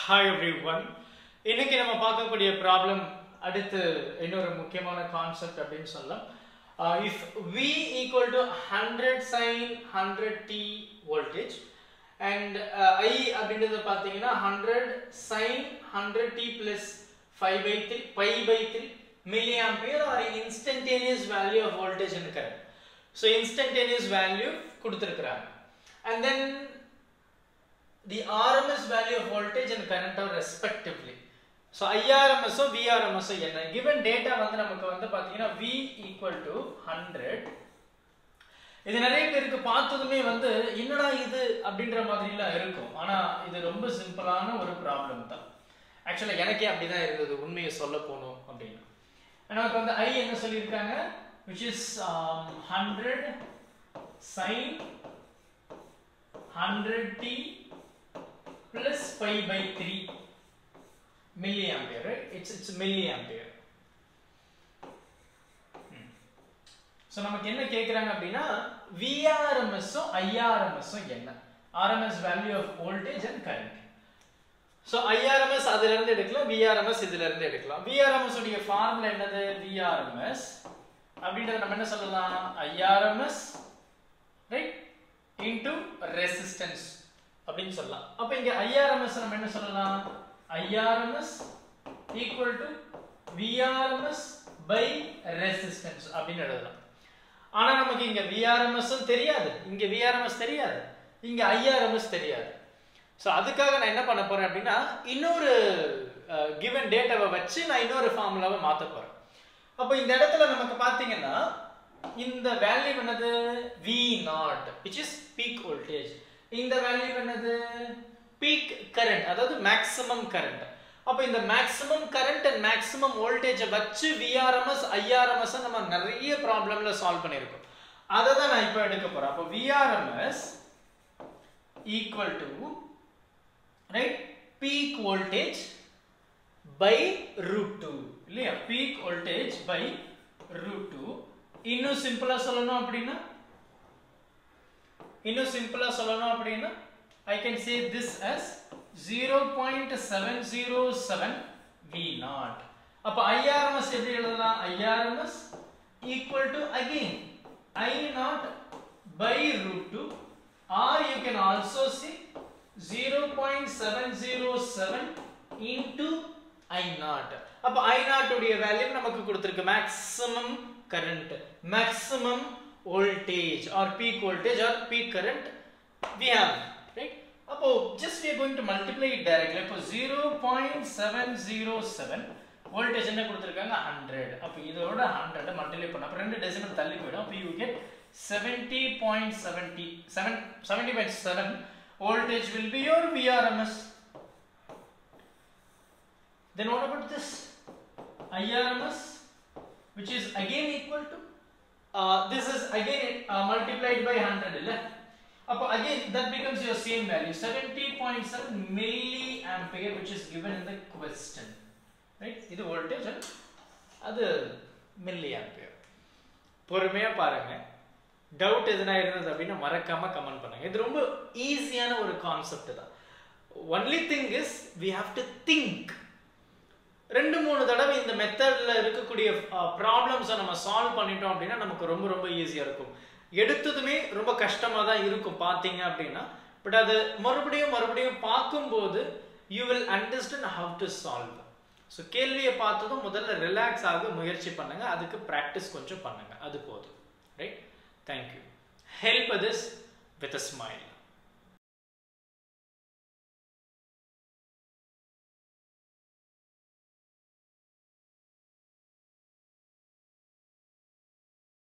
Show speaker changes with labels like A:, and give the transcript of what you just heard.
A: Hi everyone. இன்னைக்கு நம்ம பார்க்கக்கூடிய ப்ராப்ளம் அடுத்து இன்னொரு முக்கியமான கான்செப்ட் அப்படினு சொல்லலாம். If V equal to 100 sin 100t voltage and I அப்படின்றது பாத்தீங்கன்னா 100 sin 100t plus 5/3 pi by 3 milliampere or instantaneous value of voltage and current. So instantaneous value கொடுத்திருக்காங்க. And then the RMS value of voltage and current are respectively. So IRMS or VRMS என்ன given data வந்து நமக்கு வந்து பாத்தீங்கன்னா V equal to 100. இது நிறைய பேருக்கு பார்த்ததுமே வந்து என்னடா இது அப்படின்ற மாதிரிலாம் இருக்கும். ஆனா இது ரொம்ப சிம்பிளான ஒரு ப்ராப்ளம் தான். ஆக்சுவலா எனக்கே அப்படிதான் இருந்தது உண்மையை சொல்ல போணும் அப்படினா. நமக்கு வந்து I என்ன சொல்லிருக்காங்க which is 100 sin 100t plus pi by 3 milliampere, right? It's milliampere. So நமக்கு என்ன கேக்குறாங்க அப்படினா VRMS ஓ IRMS ஓ என்ன? RMS value of voltage and current. So IRMS அதில இருந்து எடுக்கலாம், VRMS இதில இருந்து எடுக்கலாம். VRMS உடைய ஃபார்முலா என்னது? VRMS அப்படிங்கறது நம்ம என்ன சொல்லலாம்? IRMS right into resistance அப்படினு சொல்லலாம். அப்ப இங்க IRMS நம்ம என்ன சொல்லலாம்? IRMS equal to VRMS by resistance அப்படினு எழுதலாம். ஆனா நமக்கு இங்க VRMS தெரியாது, இங்க VRMS தெரியாது, இங்க IRMS தெரியாது. சோ அதுக்காக நான் என்ன பண்ண போறேன் அப்படினா இன்னொரு given டேட்டாவை வச்சு நான் இன்னொரு ஃபார்முலாவை மாத்த போறேன். அப்ப இந்த இடத்துல நமக்கு பாத்தீங்கன்னா இந்த வேல்யூ என்னது? V0 which is peak voltage. இந்த வேல்யூ என்னது? peak current, அதாவது maximum current. அப்ப இந்த maximum current and maximum voltage வச்சு VRMS IRMS நம்ம நிறைய ப்ராப்ளம்ல சால்வ் பண்ணிருக்கோம். அத தான் நான் இப்போ எடுக்க போறேன். அப்ப VRMS equal to right peak voltage by √2 இல்லையா? peak voltage by √2. இன்னும் சிம்பிளா சொல்லணும் அப்படினா I can say this as 0.707 V0. அப்ப IRMS எப்படி எழுதலாம்? IRMS equal to again I0 by √2 or you can also say 0.707 into I0. அப்ப I0 உடைய வேல்யூ நமக்கு கொடுத்திருக்கு maximum current, maximum voltage or peak voltage or peak current we have, right? அப்போ just we are going to multiply it directly. அப்போ 0.707 voltage என்ன கொடுத்திருக்காங்க? 100. அப்ப இதோட 100 மல்டிப்ளை பண்ணா அப்ப ரெண்டு டெசிமல் தள்ளி போய்டும். அப்ப you get 70.7 voltage will be your VRMS. Then what about this IRMS, which is again equal to this is again multiplied by 100 illa. Appo again that becomes your same value 70.7 milliampere, which is given in the question, right? Idu voltage adu milliampere. பொறுமையா பாருங்க. Doubt எதுனா இருந்தது அப்படினா மறக்காம comment பண்ணுங்க. இது ரொம்ப ஈஸியான ஒரு கான்செப்ட் தான். only thing is we have to think. ரெண்டு மூணு தடவை இந்த மெத்தட்ல இருக்கக்கூடிய ப்ராப்ளம்ஸை நம்ம சால்வ் பண்ணிட்டோம் அப்படின்னா நமக்கு ரொம்ப ரொம்ப ஈஸியா இருக்கும். எடுத்ததுமே ரொம்ப கஷ்டமா தான் இருக்கும் பாத்தீங்க அப்படின்னா, பட் அது மறுபடியும் பார்க்கும்போது you will understand how to solve. So கேள்வியை பார்த்ததும் முதல்ல ரிலாக்ஸ் ஆக முயற்சி பண்ணுங்க, அதுக்கு ப்ராக்டிஸ் கொஞ்சம் பண்ணுங்க, அது போதும். Right? Thank you. Help this with a smile.